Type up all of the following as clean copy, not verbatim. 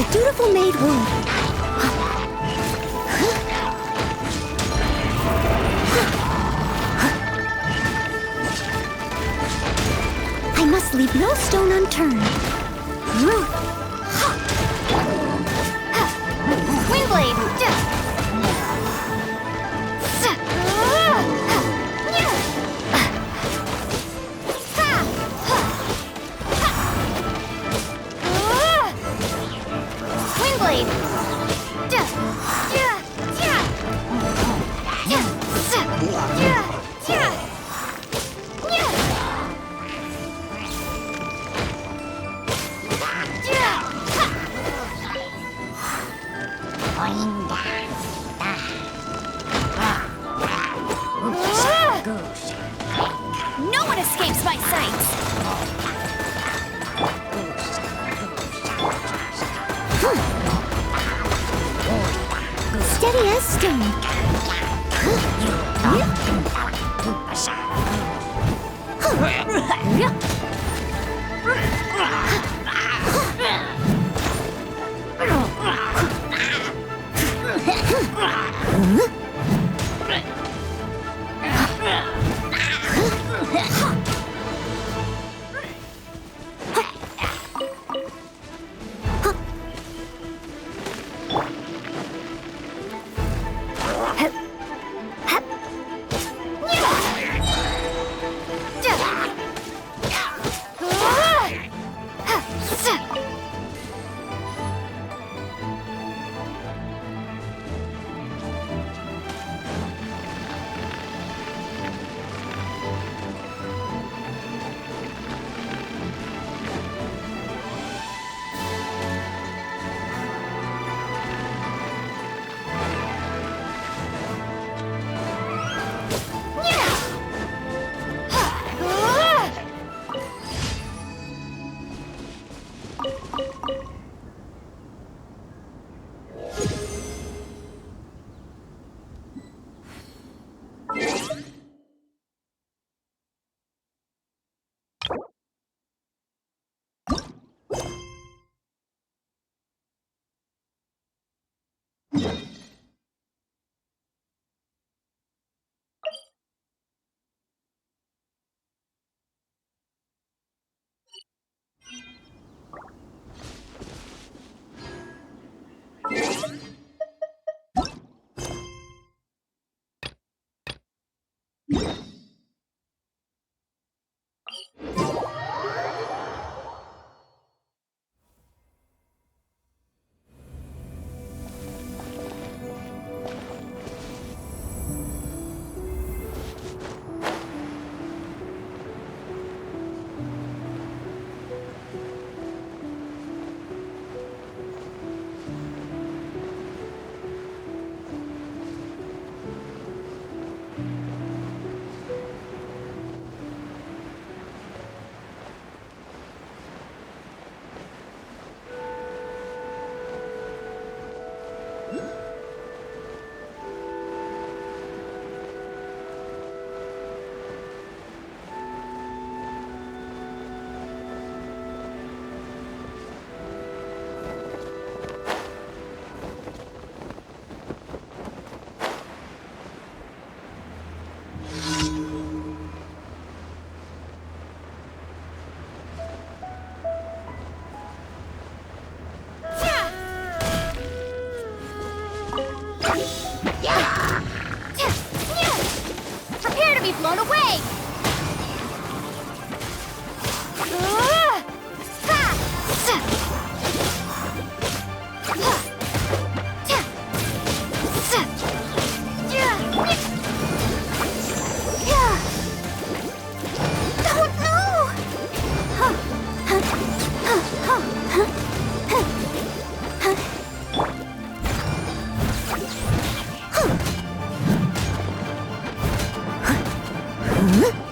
a dutiful maid would. I must leave no stone unturned. Windblade! Windblade! No one escapes my sight! Steady as stone. Prepare to be blown away! Huh?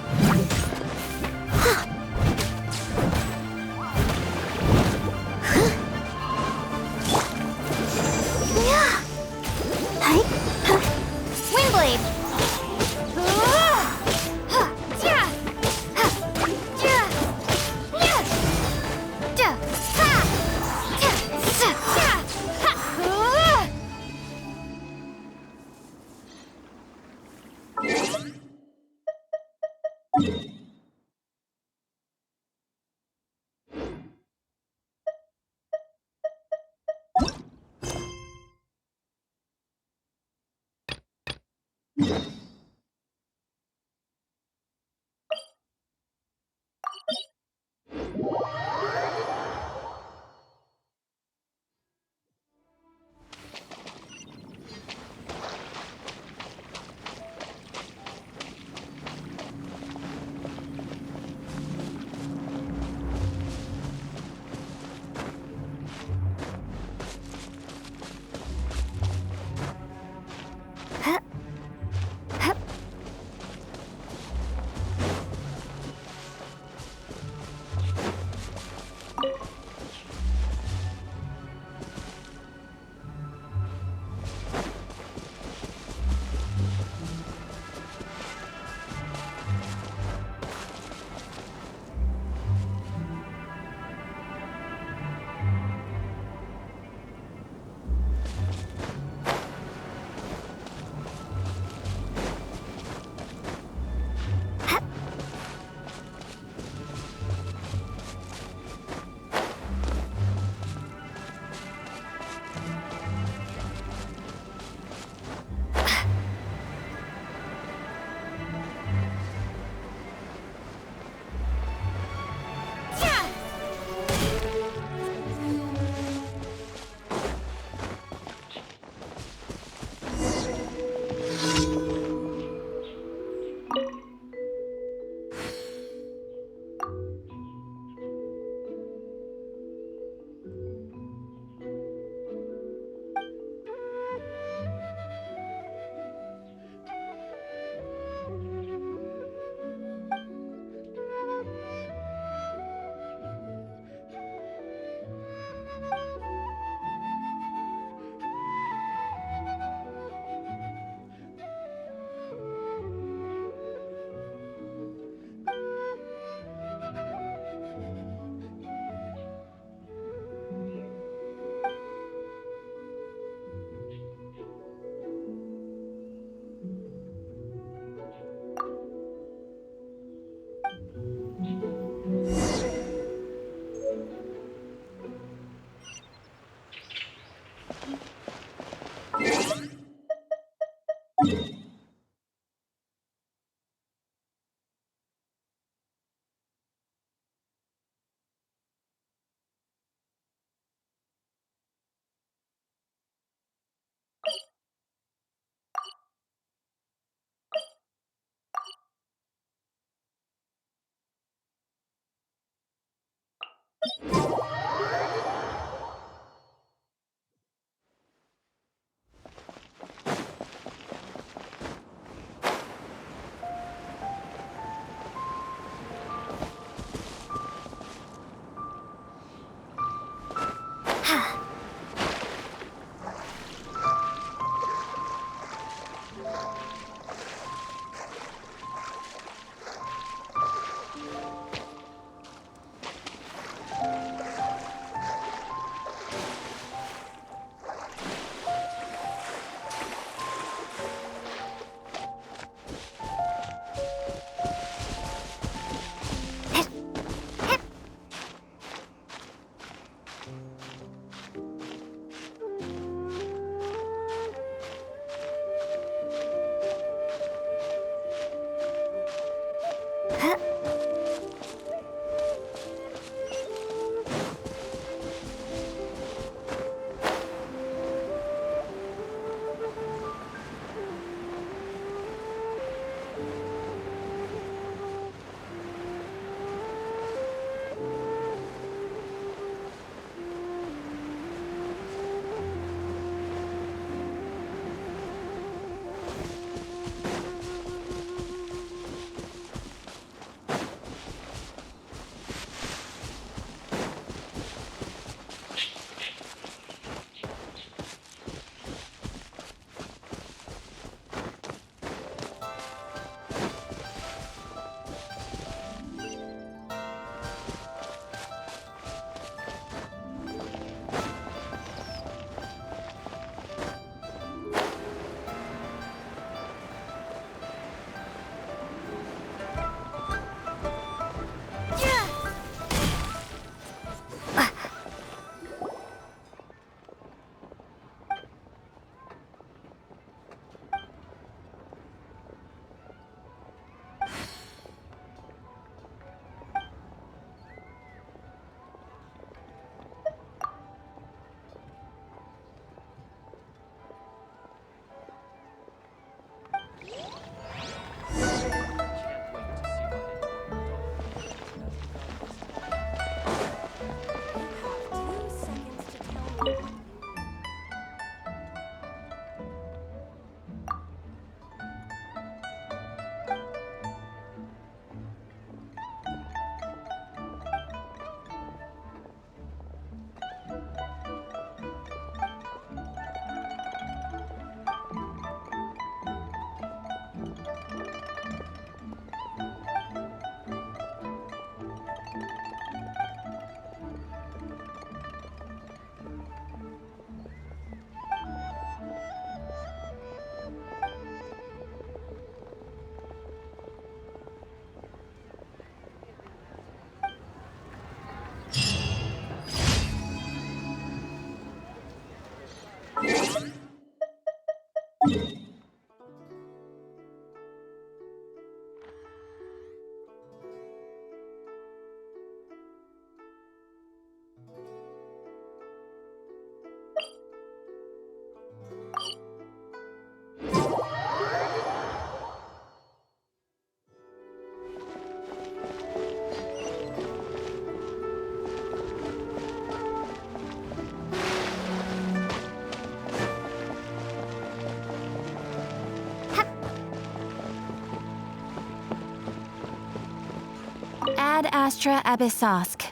Ad Astra Abyssosk.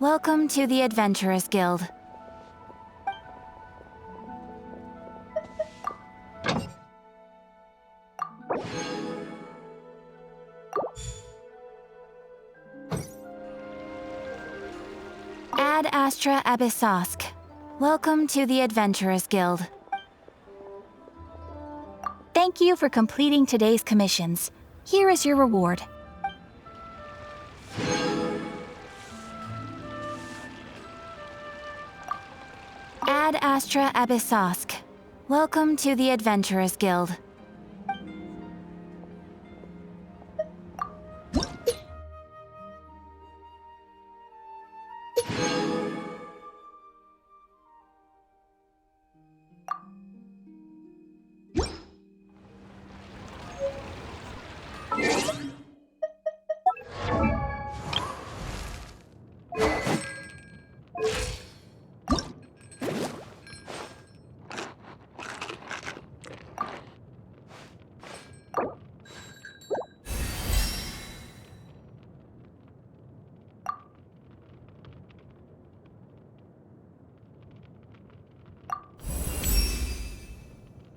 Welcome to the Adventurers Guild. Ad Astra Abyssosk. Welcome to the Adventurers Guild. Thank you for completing today's commissions. Here is your reward. Ad Astra Abyssosk. Welcome to the Adventurers Guild.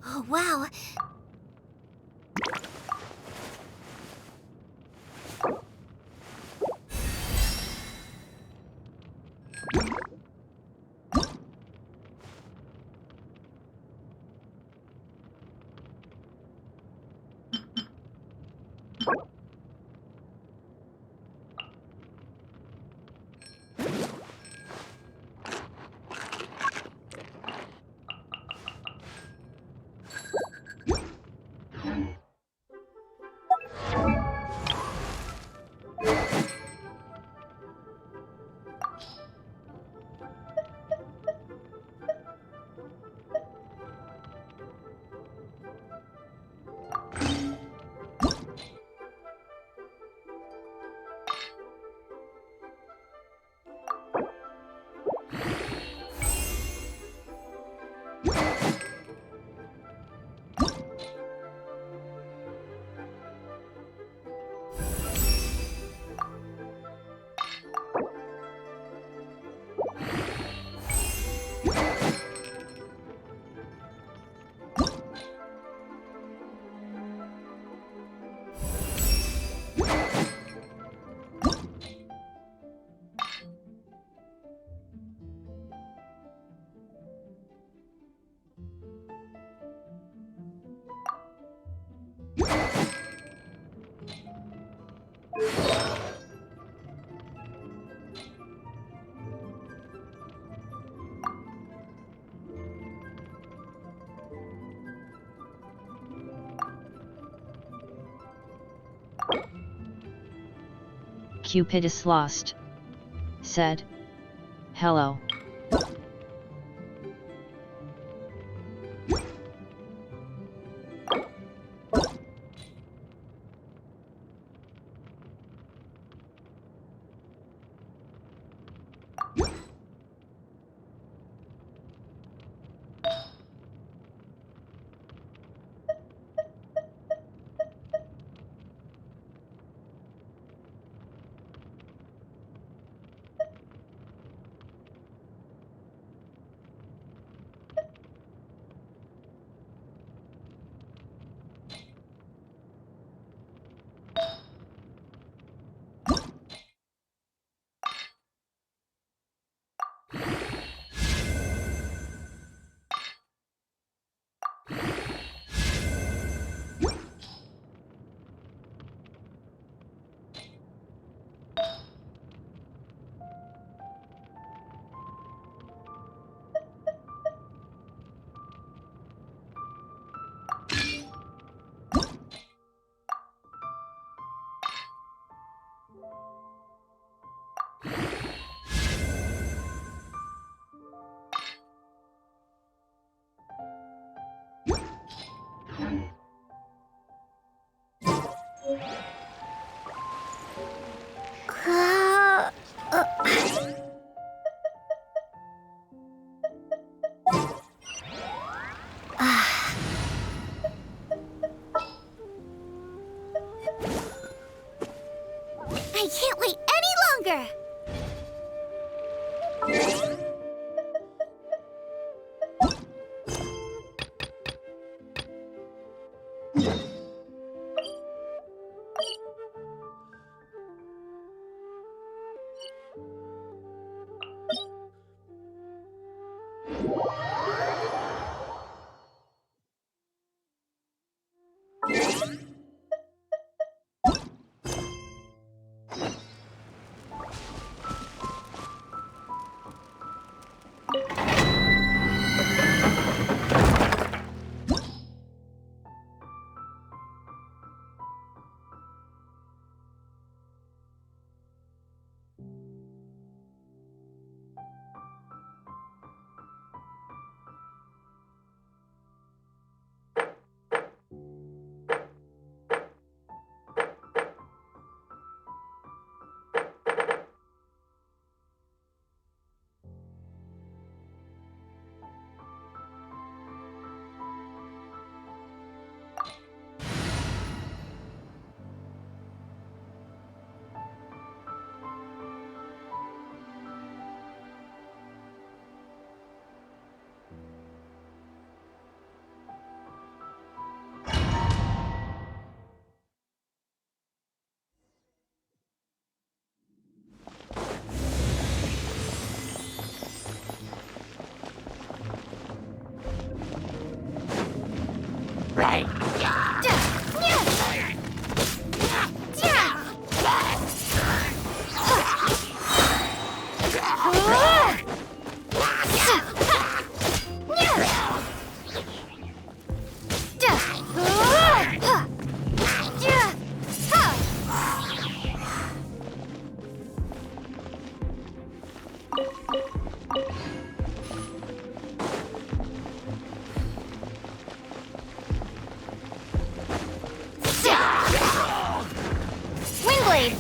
Oh, wow. Cupid is lost. Said. Hello. Windblade!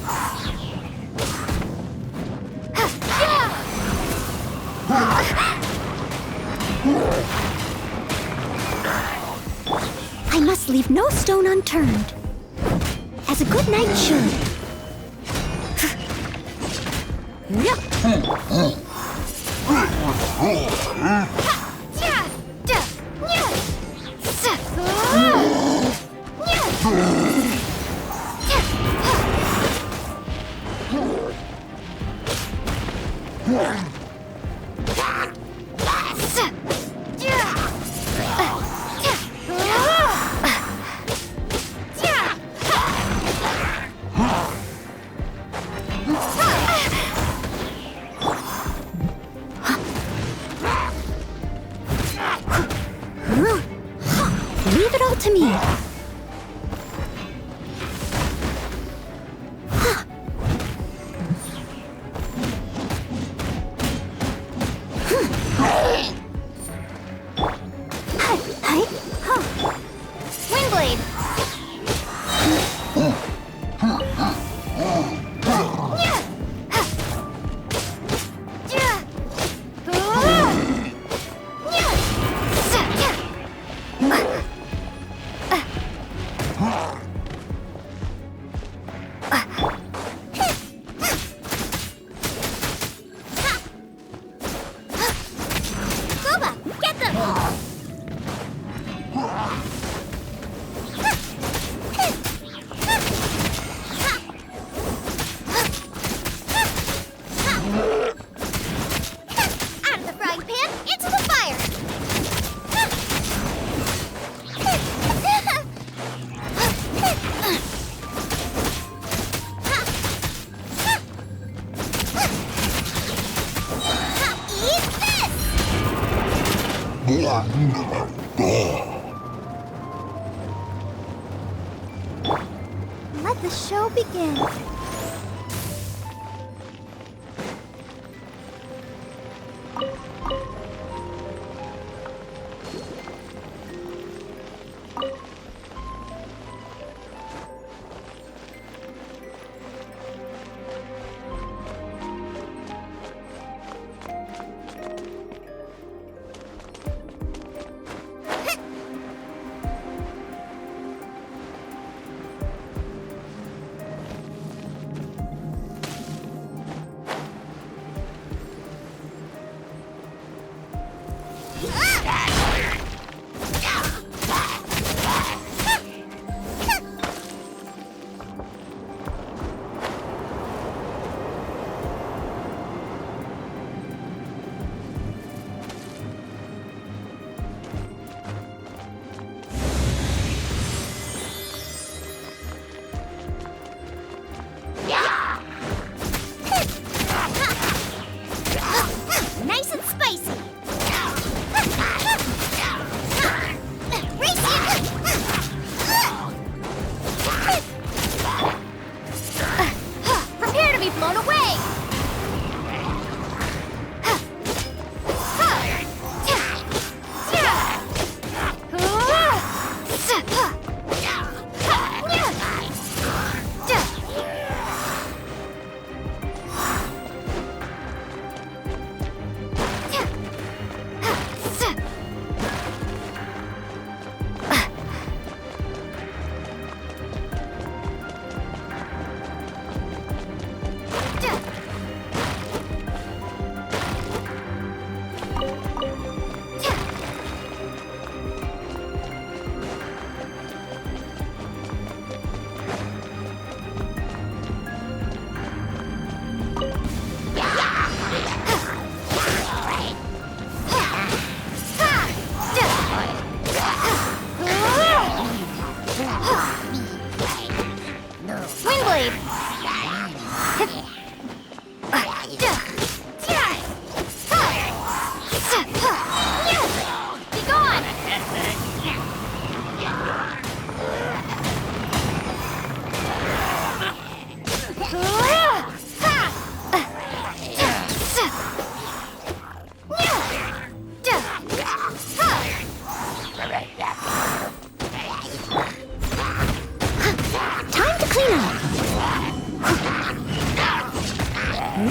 I must leave no stone unturned, as a good knight should. Leave it all to me. Windblade! Get them! Out of the frying pan, into the fire! Eat this! Let the show begin. Time to clean up.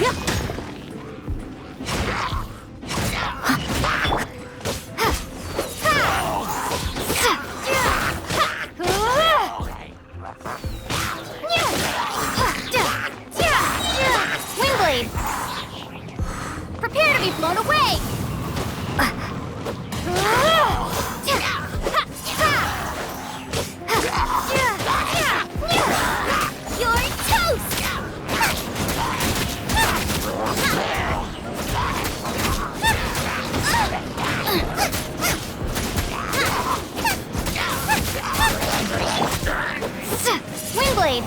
Yep. Wingblade! Prepare to be blown away! You're toast! Wingblade!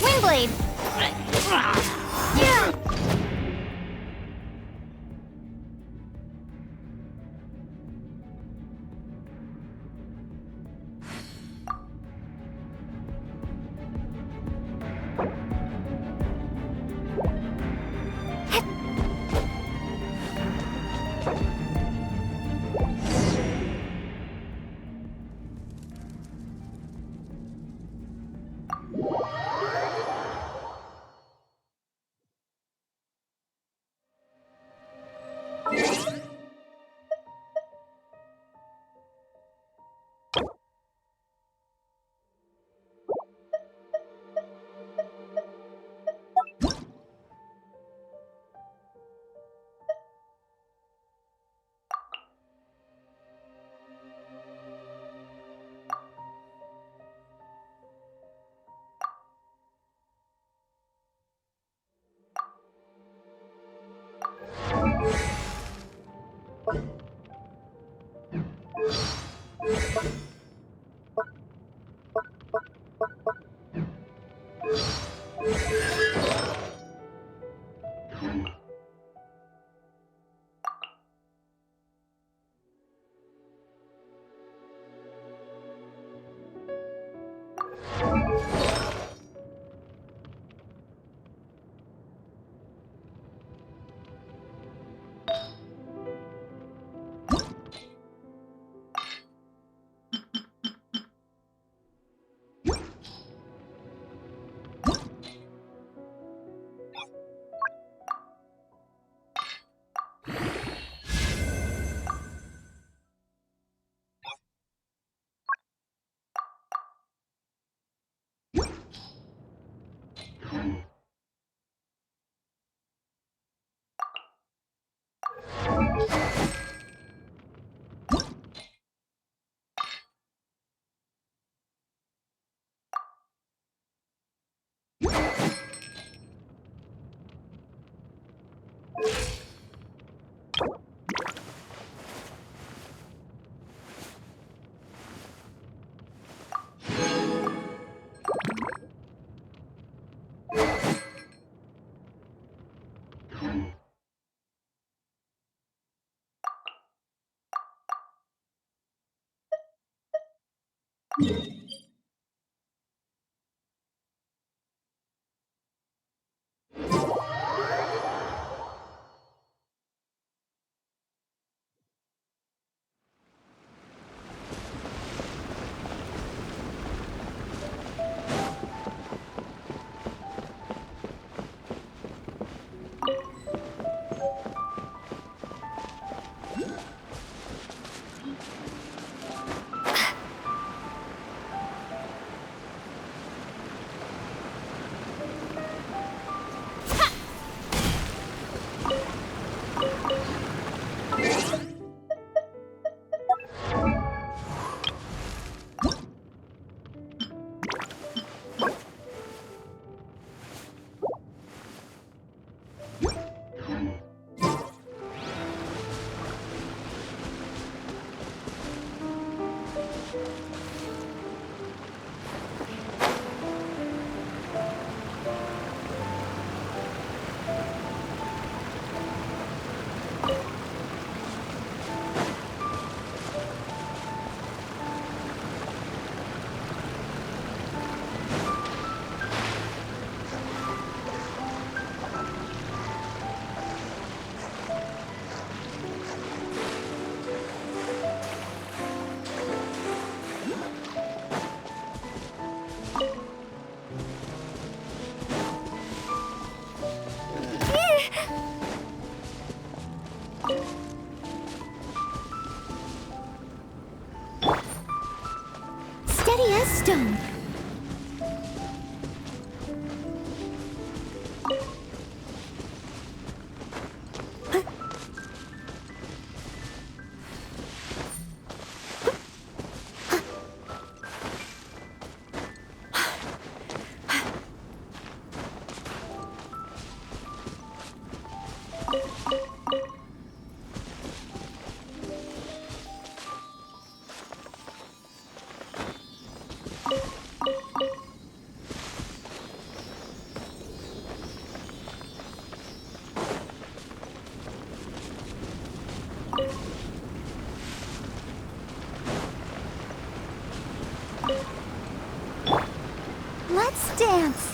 Wingblade! Steady as stone. Let's dance.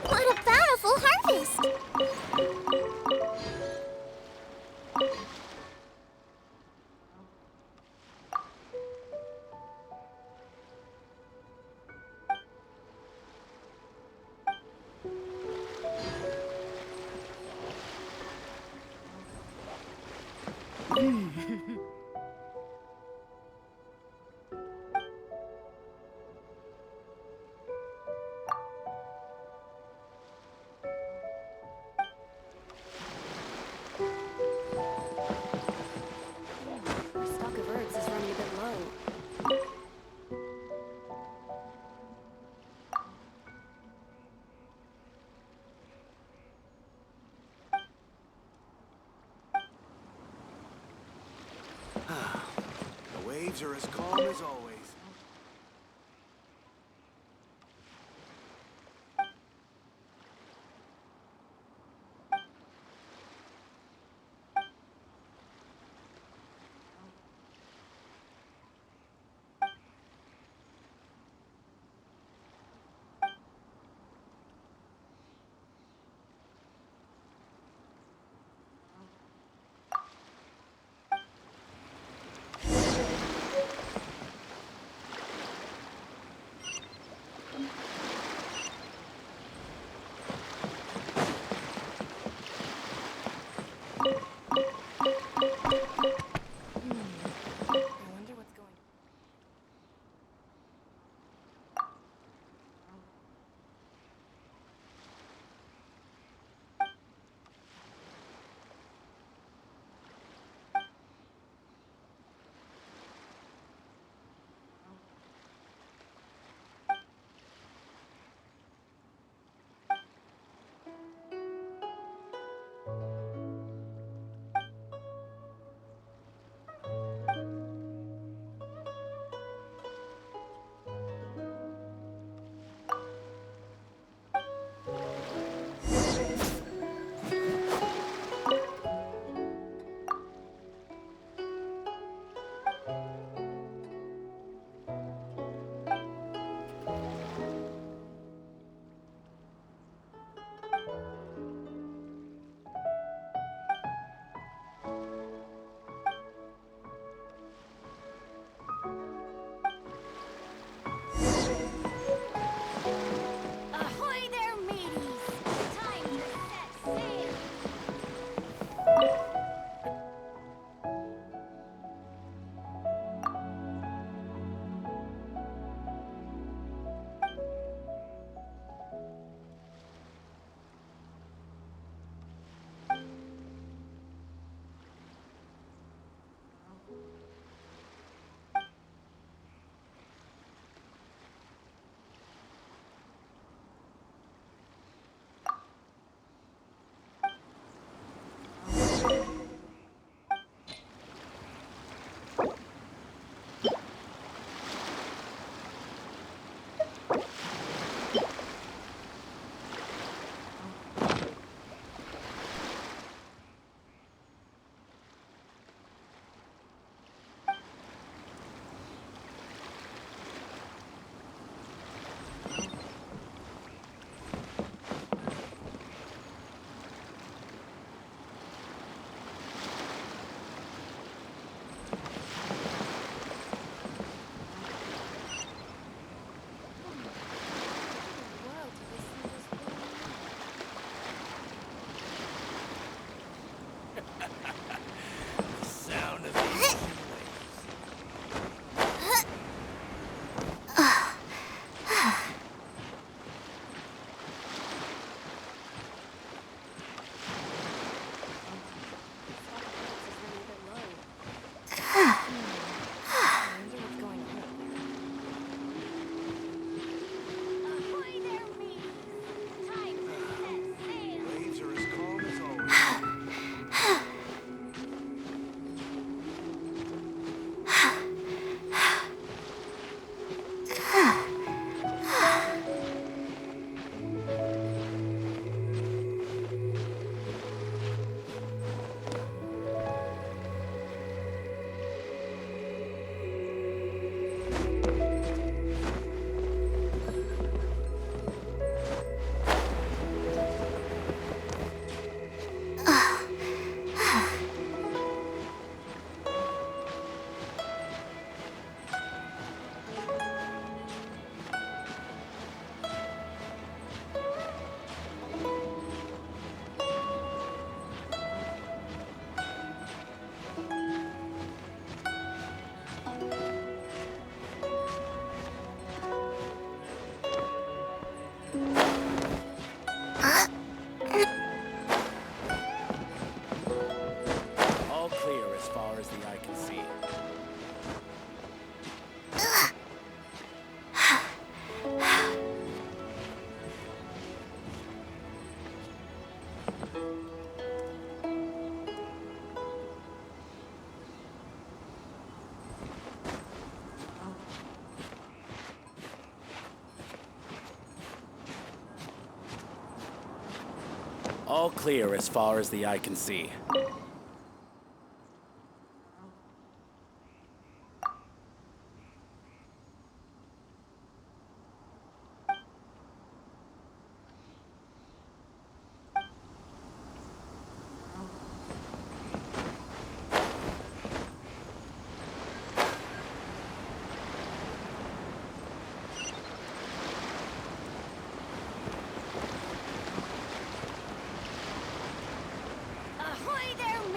What a bountiful harvest! Our stock of herbs is running a bit low. The waves are as calm as always. All clear as far as the eye can see. Ahoy there,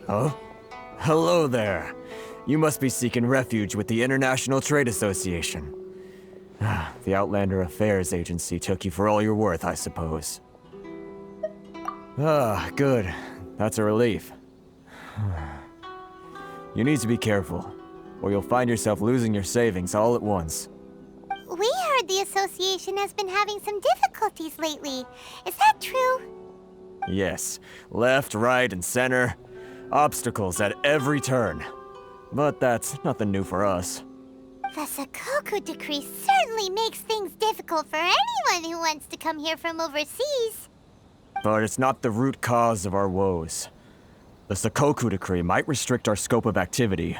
Huh? Hello there. You must be seeking refuge with the International Trade Association. The Outlander Affairs Agency took you for all you're worth, I suppose. Good. That's a relief. You need to be careful, or you'll find yourself losing your savings all at once. We heard the association has been having some difficulties lately. Is that true? Yes. Left, right, and center. Obstacles at every turn. But that's nothing new for us. The Sakoku decree certainly makes things difficult for anyone who wants to come here from overseas. But it's not the root cause of our woes. The Sakoku decree might restrict our scope of activity,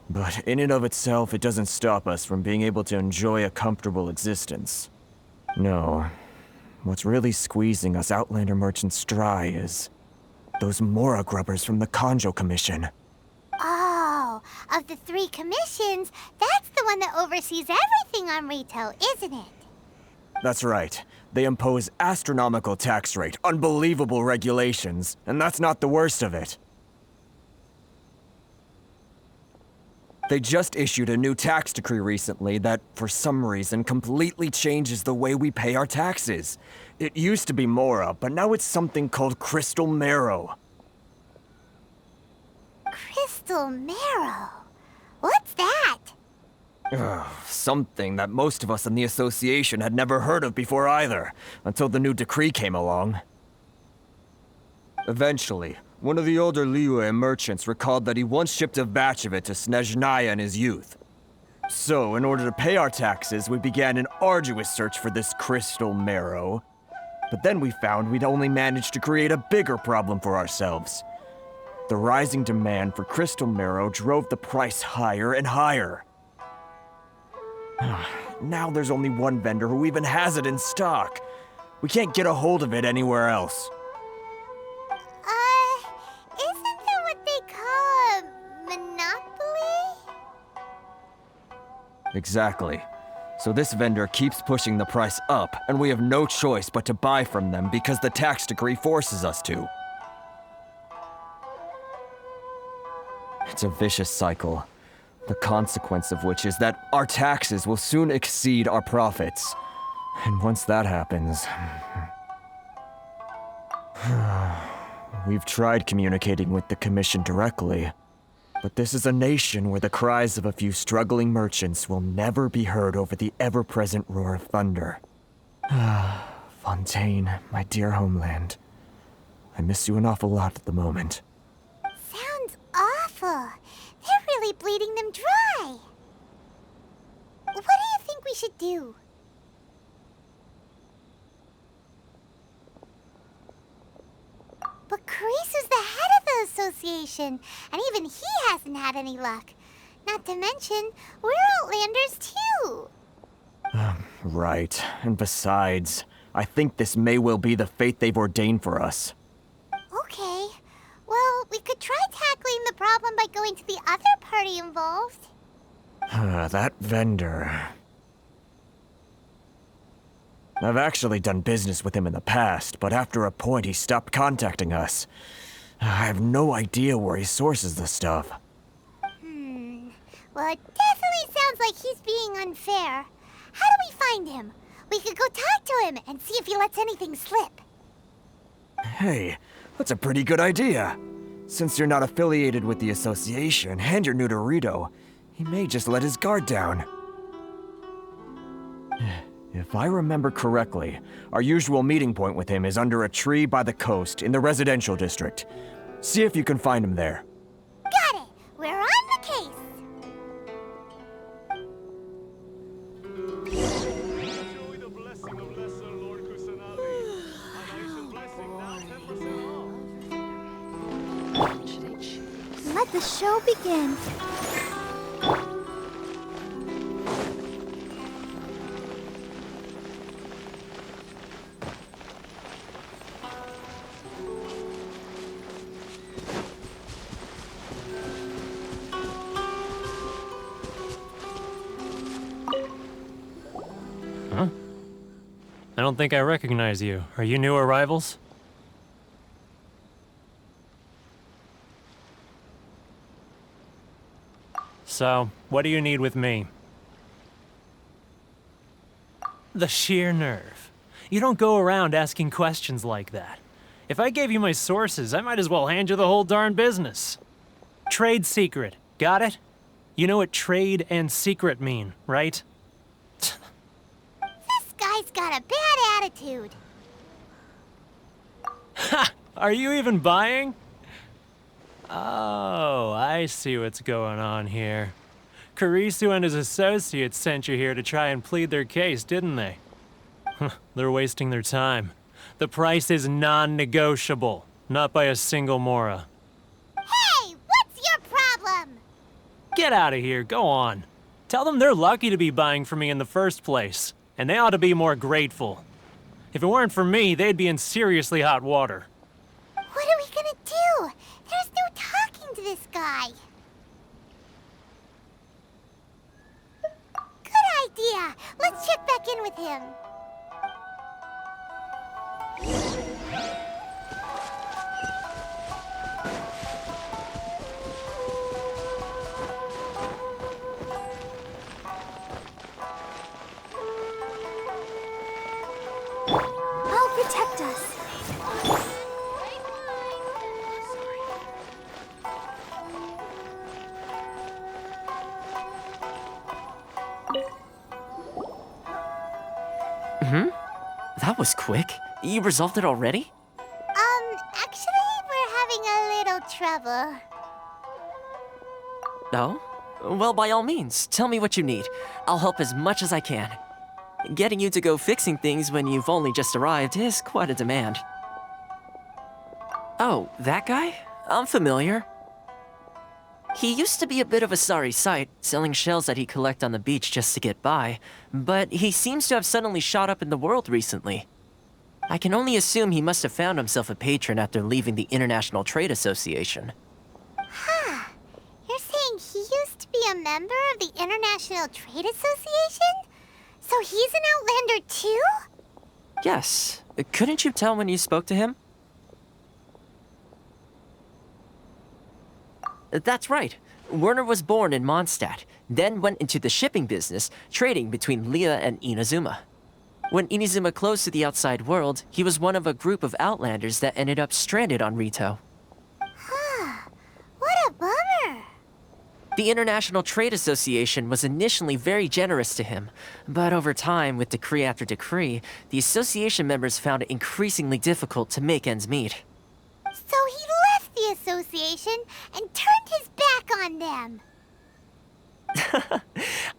but in and of itself, it doesn't stop us from being able to enjoy a comfortable existence. No. What's really squeezing us Outlander merchants dry is those Mora grubbers from the Kanjo Commission. Oh, of the 3 commissions, that's the one that oversees everything on retail, isn't it? That's right. They impose astronomical tax rate, unbelievable regulations, and that's not the worst of it. They just issued a new tax decree recently that, for some reason, completely changes the way we pay our taxes. It used to be Mora, but now it's something called Crystal Marrow. Crystal Marrow? What's that? Something that most of us in the association had never heard of before either, until the new decree came along. Eventually, one of the older Liyue merchants recalled that he once shipped a batch of it to Snezhnaya in his youth. So, in order to pay our taxes, we began an arduous search for this Crystal Marrow. But then we found we'd only managed to create a bigger problem for ourselves. The rising demand for Crystal Marrow drove the price higher and higher. Now there's only one vendor who even has it in stock. We can't get a hold of it anywhere else. Isn't that what they call a monopoly? Exactly. So this vendor keeps pushing the price up, and we have no choice but to buy from them because the tax decree forces us to. It's a vicious cycle. The consequence of which is that our taxes will soon exceed our profits. And once that happens... We've tried communicating with the Commission directly, but this is a nation where the cries of a few struggling merchants will never be heard over the ever-present roar of thunder. Fontaine, my dear homeland. I miss you an awful lot at the moment. Sounds awful. They're really bleeding them dry. What do you think we should do? But Carice is the head of the association, and even he hasn't had any luck. Not to mention, we're Outlanders too. Right. And besides, I think this may well be the fate they've ordained for us. Okay. Well, we could try tackling the problem by going to the other party involved. That vendor... I've actually done business with him in the past, but after a point he stopped contacting us. I have no idea where he sources the stuff. Well, it definitely sounds like he's being unfair. How do we find him? We could go talk to him and see if he lets anything slip. Hey, that's a pretty good idea. Since you're not affiliated with the association and you're new to Rito, he may just let his guard down. If I remember correctly, our usual meeting point with him is under a tree by the coast in the residential district. See if you can find him there. Got it! We're on the case! Enjoy the blessing of Lesser Lord Kusanagi. A nice blessing now 10% off. Let the show begin. I don't think I recognize you. Are you new arrivals? So, what do you need with me? The sheer nerve. You don't go around asking questions like that. If I gave you my sources, I might as well hand you the whole darn business. Trade secret. Got it? You know what trade and secret mean, right? This guy's got a bad attitude. Ha! Are you even buying? Oh, I see what's going on here. Karisu and his associates sent you here to try and plead their case, didn't they? They're wasting their time. The price is non-negotiable, not by a single Mora. Hey, what's your problem? Get out of here, go on. Tell them they're lucky to be buying from me in the first place, and they ought to be more grateful. If it weren't for me, they'd be in seriously hot water. What are we gonna do? There's no talking to this guy. Good idea. Let's check back in with him. I'll protect us. That was quick. You resolved it already? Actually, we're having a little trouble. No? Well, by all means, tell me what you need. I'll help as much as I can. Getting you to go fixing things when you've only just arrived is quite a demand. Oh, that guy? I'm familiar. He used to be a bit of a sorry sight, selling shells that he'd collect on the beach just to get by, but he seems to have suddenly shot up in the world recently. I can only assume he must have found himself a patron after leaving the International Trade Association. Huh. You're saying he used to be a member of the International Trade Association? So he's an Outlander too? Yes. Couldn't you tell when you spoke to him? That's right. Werner was born in Mondstadt, then went into the shipping business, trading between Leah and Inazuma. When Inazuma closed to the outside world, he was one of a group of Outlanders that ended up stranded on Rito. What a bummer. The International Trade Association was initially very generous to him, but over time, with decree after decree, the association members found it increasingly difficult to make ends meet. So he left the association and turned his back on them.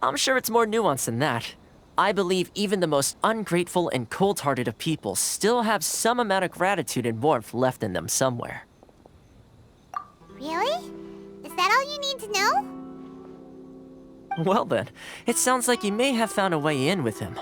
I'm sure it's more nuanced than that. I believe even the most ungrateful and cold-hearted of people still have some amount of gratitude and warmth left in them somewhere. Really? Is that all you need to know? Well then, it sounds like you may have found a way in with him.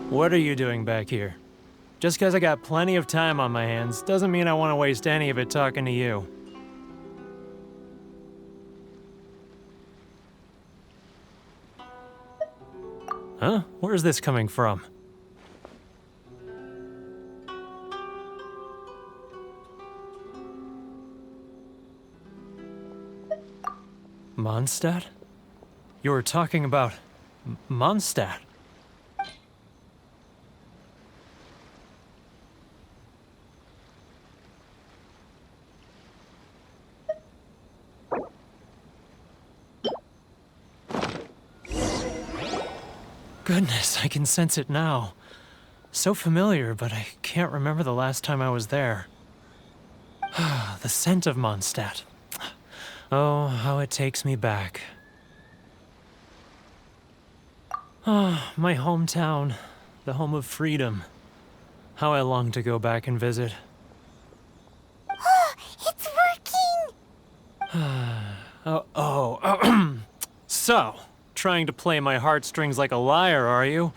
What are you doing back here? Just because I got plenty of time on my hands doesn't mean I want to waste any of it talking to you. Huh? Where's this coming from? Mondstadt? You were talking about Mondstadt. Goodness, I can sense it now. So familiar, but I can't remember the last time I was there. The scent of Mondstadt. Oh, how it takes me back. Ah, my hometown, the home of freedom. How I long to go back and visit. It's working! So, trying to play my heartstrings like a liar, are you?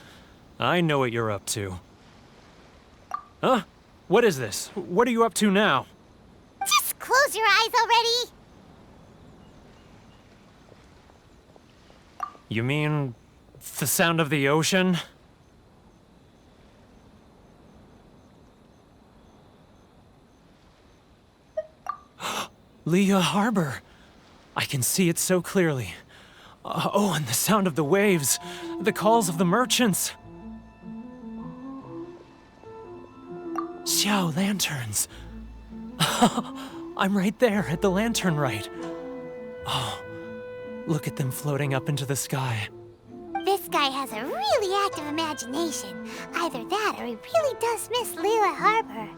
I know what you're up to. Huh? What is this? What are you up to now? Just close your eyes already! You mean the sound of the ocean? Leah Harbor. I can see it so clearly. Oh, and the sound of the waves, the calls of the merchants. Xiao lanterns. I'm right there at the lantern right. Oh, look at them floating up into the sky. This guy has a really active imagination. Either that or he really does miss Liyue Harbor.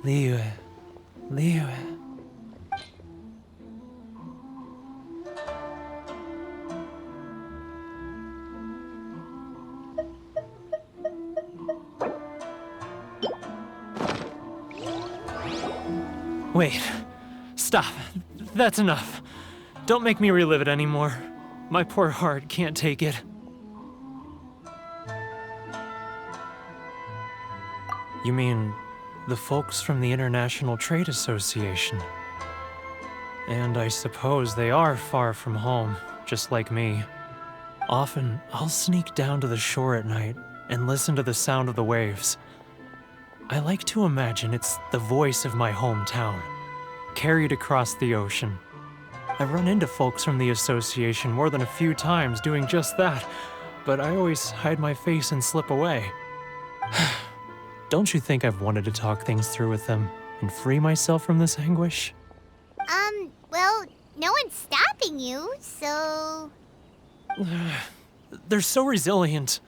Liyue. Wait. Stop. That's enough. Don't make me relive it anymore. My poor heart can't take it. You mean the folks from the International Trade Association? And I suppose they are far from home, just like me. Often, I'll sneak down to the shore at night and listen to the sound of the waves. I like to imagine it's the voice of my hometown, carried across the ocean. I've run into folks from the association more than a few times doing just that, but I always hide my face and slip away. Don't you think I've wanted to talk things through with them and free myself from this anguish? Well, no one's stopping you, so... They're so resilient.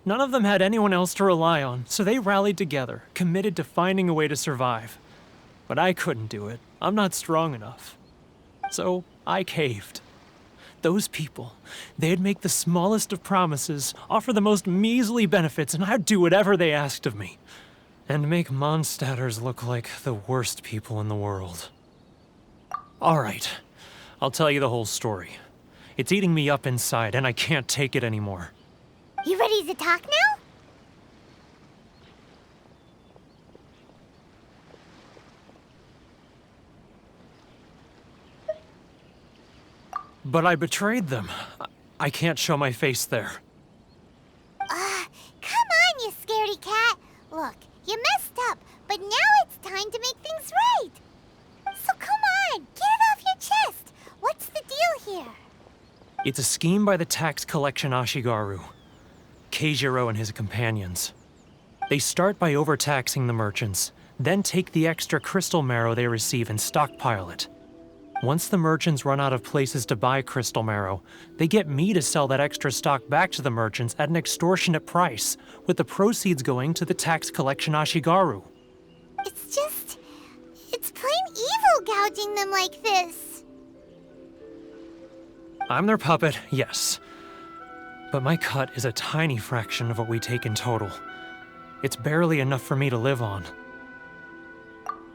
None of them had anyone else to rely on, so they rallied together, committed to finding a way to survive. But I couldn't do it. I'm not strong enough. So I caved. Those people, they'd make the smallest of promises, offer the most measly benefits, and I'd do whatever they asked of me. And make Mondstadters look like the worst people in the world. All right, I'll tell you the whole story. It's eating me up inside, and I can't take it anymore. You ready to talk now? But I betrayed them. I can't show my face there. Come on, you scaredy cat. Look, you messed up, but now it's time to make things right. So come on, get it off your chest. What's the deal here? It's a scheme by the tax collection Ashigaru, Keijiro and his companions. They start by overtaxing the merchants, then take the extra crystal marrow they receive and stockpile it. Once the merchants run out of places to buy crystal marrow, they get me to sell that extra stock back to the merchants at an extortionate price, with the proceeds going to the tax collection Ashigaru. It's plain evil gouging them like this. I'm their puppet, yes. But my cut is a tiny fraction of what we take in total. It's barely enough for me to live on.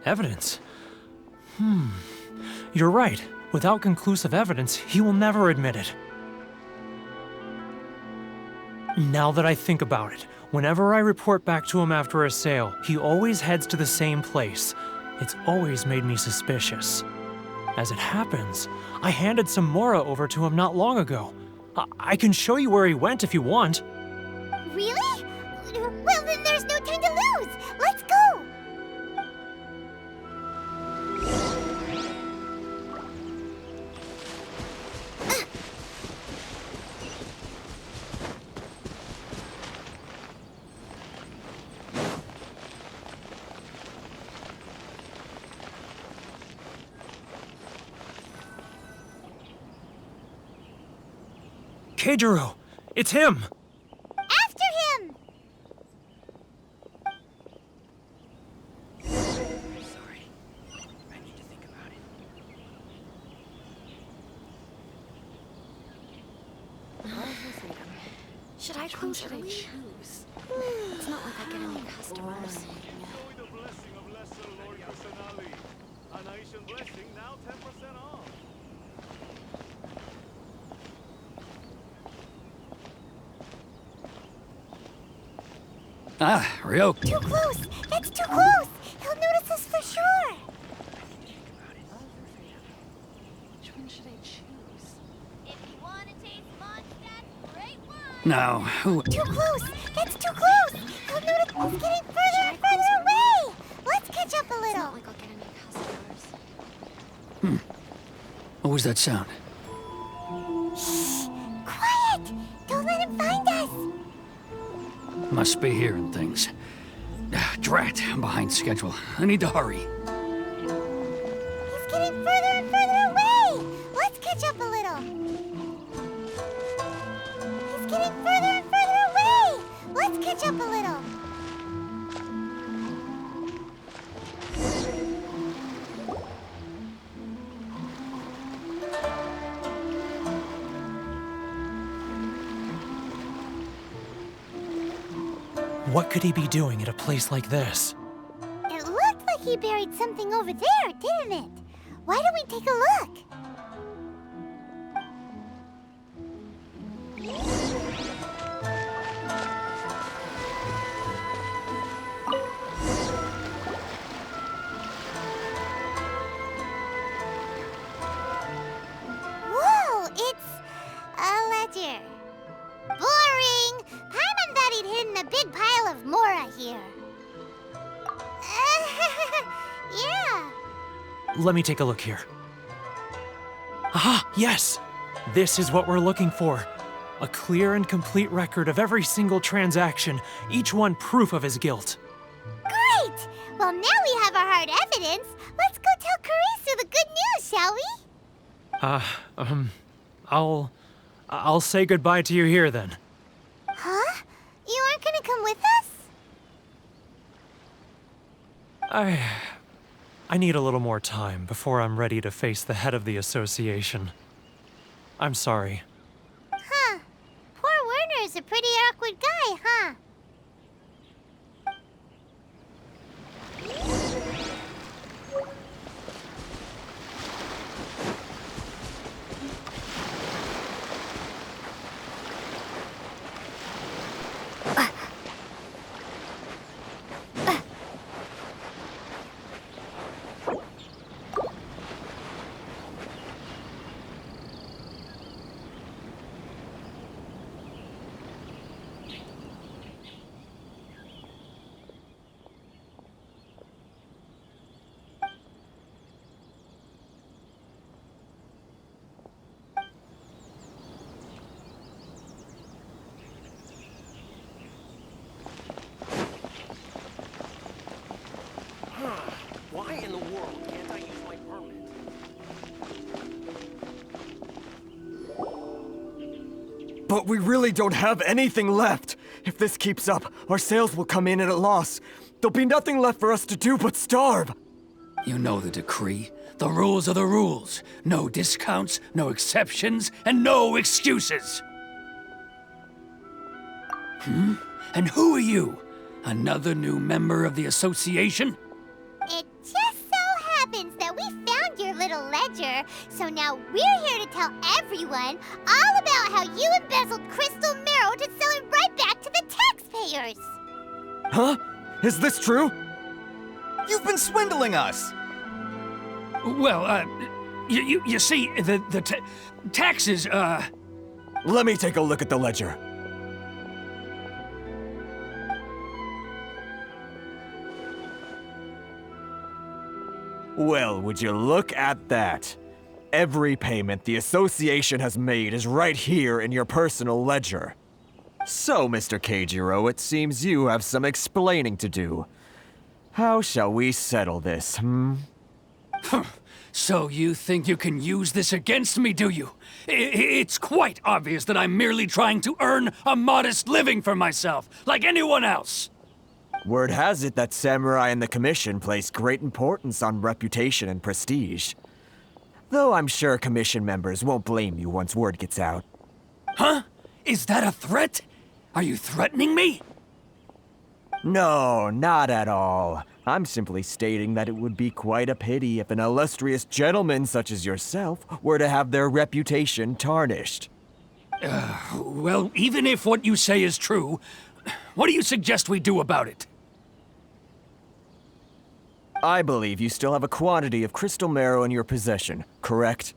Evidence? You're right. Without conclusive evidence, he will never admit it. Now that I think about it, whenever I report back to him after a sale, he always heads to the same place. It's always made me suspicious. As it happens, I handed some Mora over to him not long ago. I can show you where he went if you want. Really? Well, then there's no time to lose. Let's go. Keijiro, it's him! After him. Sorry. I need to think about it. Should I close early? It's not like I get any customers. Enjoy the blessing of Lesser Lord Kusanali. An Aishan blessing now 10% off. Ah, Ryoko. Too close. That's too close. He'll notice us for sure. Which one should I choose? If you want to taste Mondstadt's great wine. Now, who? Too close. That's too close. He'll notice us getting further and further away. Let's catch up a It's little. not like I'll get any customers. What was that sound? Shh. Quiet. Don't let him find us. Must be hearing things. Drat, I'm behind schedule. I need to hurry. He's getting further and further away. Let's catch up a little. He's getting further and further away. Let's catch up a little. What could he be doing at a place like this? It looked like he buried something over there, didn't it? Why don't we take a look? Whoa, it's a ledger. Boring! Paimon thought he'd hidden a big pile of Mora here. Yeah. Let me take a look here. Aha, yes! This is what we're looking for. A clear and complete record of every single transaction, each one proof of his guilt. Great! Well, now we have our hard evidence. Let's go tell Karisu the good news, shall we? I'll say goodbye to you here then. Huh? You aren't gonna come with us? I need a little more time before I'm ready to face the head of the association. I'm sorry. Huh. Poor Werner's a pretty awkward guy, huh? Why in the world can't I use my permit? But we really don't have anything left. If this keeps up, our sales will come in at a loss. There'll be nothing left for us to do but starve. You know the decree. The rules are the rules. No discounts, no exceptions, and no excuses. And who are you? Another new member of the association? It just so happens that we found your little ledger, so now we're here to tell everyone all about how you embezzled crystal marrow to sell it right back to the taxpayers. Huh? Is this true? You've been swindling us! Well, you see, the taxes, Let me take a look at the ledger. Well, would you look at that? Every payment the association has made is right here in your personal ledger. So, Mr. Keijiro, it seems you have some explaining to do. How shall we settle this, So you think you can use this against me, do you? It's quite obvious that I'm merely trying to earn a modest living for myself, like anyone else. Word has it that Samurai and the Commission place great importance on reputation and prestige. Though I'm sure Commission members won't blame you once word gets out. Huh? Is that a threat? Are you threatening me? No, not at all. I'm simply stating that it would be quite a pity if an illustrious gentleman such as yourself were to have their reputation tarnished. Well, even if what you say is true, what do you suggest we do about it? I believe you still have a quantity of crystal marrow in your possession, correct?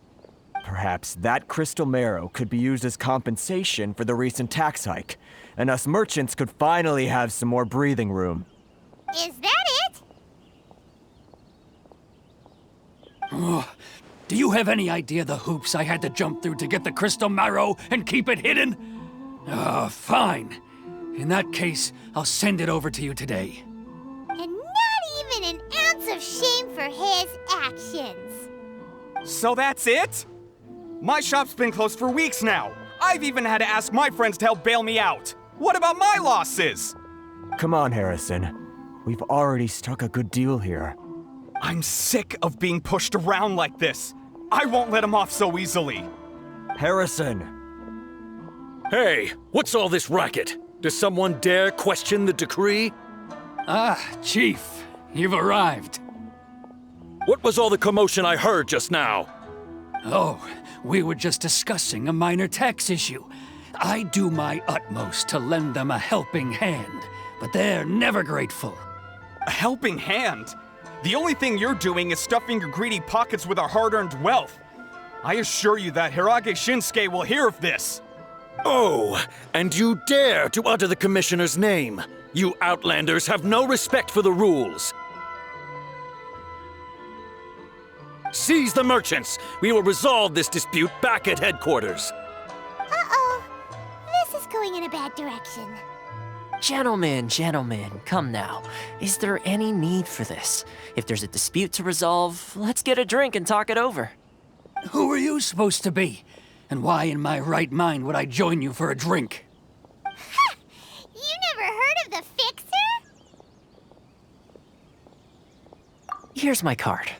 Perhaps that crystal marrow could be used as compensation for the recent tax hike, and us merchants could finally have some more breathing room. Is that it? Do you have any idea the hoops I had to jump through to get the crystal marrow and keep it hidden? Fine. In that case, I'll send it over to you today. And not even an ounce of shame for his actions. So that's it? My shop's been closed for weeks now. I've even had to ask my friends to help bail me out. What about my losses? Come on, Harrison. We've already struck a good deal here. I'm sick of being pushed around like this. I won't let him off so easily. Harrison! Hey, what's all this racket? Does someone dare question the decree? Chief, you've arrived. What was all the commotion I heard just now? Oh, we were just discussing a minor tax issue. I do my utmost to lend them a helping hand, but they're never grateful. A helping hand? The only thing you're doing is stuffing your greedy pockets with our hard-earned wealth. I assure you that Hirage Shinsuke will hear of this. Oh, and you dare to utter the Commissioner's name. You Outlanders have no respect for the rules. Seize the merchants. We will resolve this dispute back at headquarters. Uh-oh. This is going in a bad direction. Gentlemen, come now. Is there any need for this? If there's a dispute to resolve, let's get a drink and talk it over. Who are you supposed to be? And why in my right mind would I join you for a drink? Ha! You never heard of the Fixer? Here's my card.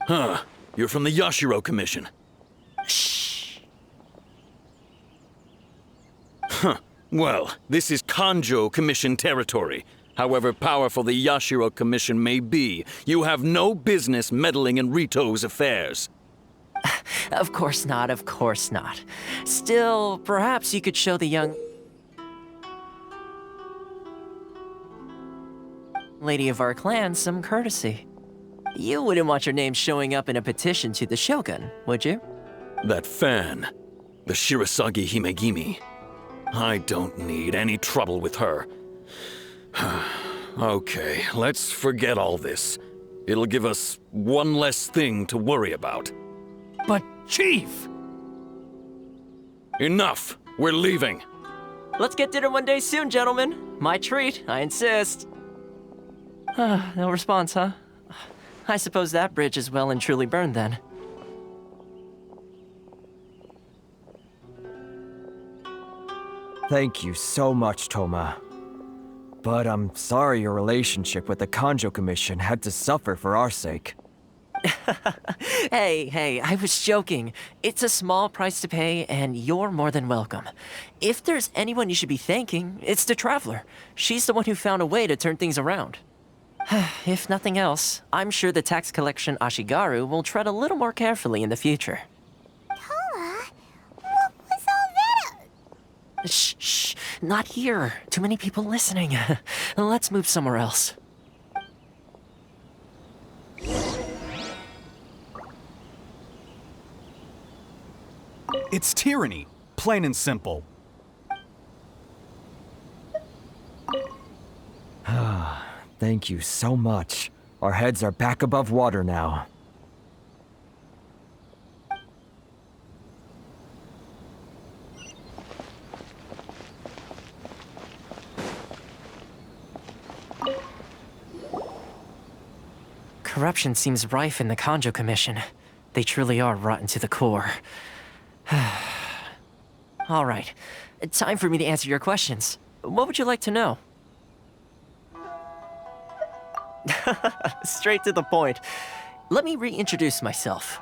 Huh. You're from the Yashiro Commission. Shh. Huh. Well, this is Kanjo Commission territory. However powerful the Yashiro Commission may be, you have no business meddling in Rito's affairs. Of course not, of course not. Still, perhaps you could show the young lady of our clan some courtesy. You wouldn't want your name showing up in a petition to the Shogun, would you? That fan, the Shirasagi Himegimi. I don't need any trouble with her. Okay, let's forget all this. It'll give us one less thing to worry about. But, Chief! Enough! We're leaving! Let's get dinner one day soon, gentlemen. My treat, I insist. No response, huh? I suppose that bridge is well and truly burned then. Thank you so much, Toma. But I'm sorry your relationship with the Kanjo Commission had to suffer for our sake. Hey, I was joking. It's a small price to pay, and you're more than welcome. If there's anyone you should be thanking, it's the Traveler. She's the one who found a way to turn things around. If nothing else, I'm sure the tax collection Ashigaru will tread a little more carefully in the future. Toma, what was all that? Shh, not here. Too many people listening. Let's move somewhere else. It's tyranny. Plain and simple. Thank you so much. Our heads are back above water now. Corruption seems rife in the Kanjo Commission. They truly are rotten to the core. All right, time for me to answer your questions. What would you like to know? Straight to the point. Let me reintroduce myself.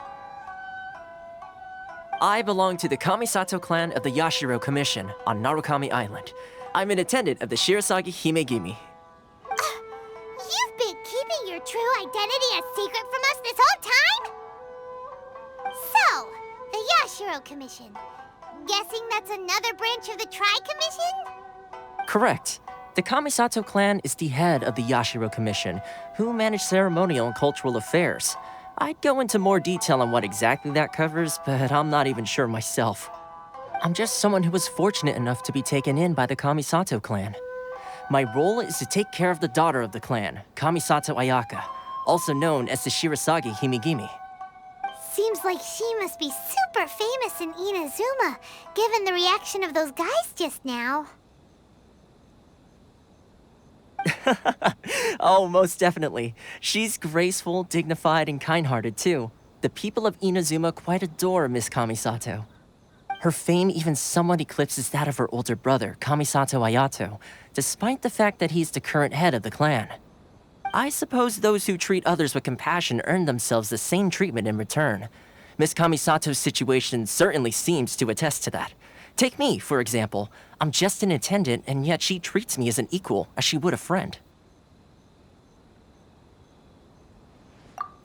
I belong to the Kamisato clan of the Yashiro Commission on Narukami Island. I'm an attendant of the Shirasagi Himegimi. You've been keeping your true identity a secret from us this whole time? So, the Yashiro Commission. Guessing that's another branch of the Tri-Commission? Correct. The Kamisato clan is the head of the Yashiro Commission, who manage ceremonial and cultural affairs. I'd go into more detail on what exactly that covers, but I'm not even sure myself. I'm just someone who was fortunate enough to be taken in by the Kamisato clan. My role is to take care of the daughter of the clan, Kamisato Ayaka, also known as the Shirasagi Himegimi. Seems like she must be super famous in Inazuma, given the reaction of those guys just now. Oh, most definitely. She's graceful, dignified, and kind-hearted too. The people of Inazuma quite adore Miss Kamisato. Her fame even somewhat eclipses that of her older brother, Kamisato Ayato, despite the fact that he's the current head of the clan. I suppose those who treat others with compassion earn themselves the same treatment in return. Miss Kamisato's situation certainly seems to attest to that. Take me, for example. I'm just an attendant, and yet she treats me as an equal, as she would a friend.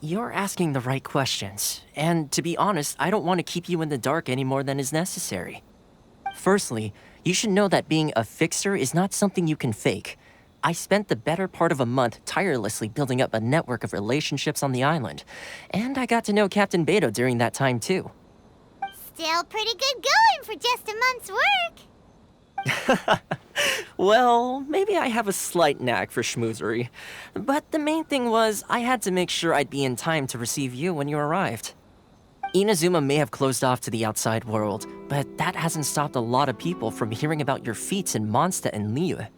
You're asking the right questions, and to be honest, I don't want to keep you in the dark any more than is necessary. Firstly, you should know that being a fixer is not something you can fake. I spent the better part of a month tirelessly building up a network of relationships on the island, and I got to know Captain Beto during that time too. Still pretty good going for just a month's work. Well, maybe I have a slight knack for schmoozery. But the main thing was, I had to make sure I'd be in time to receive you when you arrived. Inazuma may have closed off to the outside world, but that hasn't stopped a lot of people from hearing about your feats in Mondstadt and Liyue.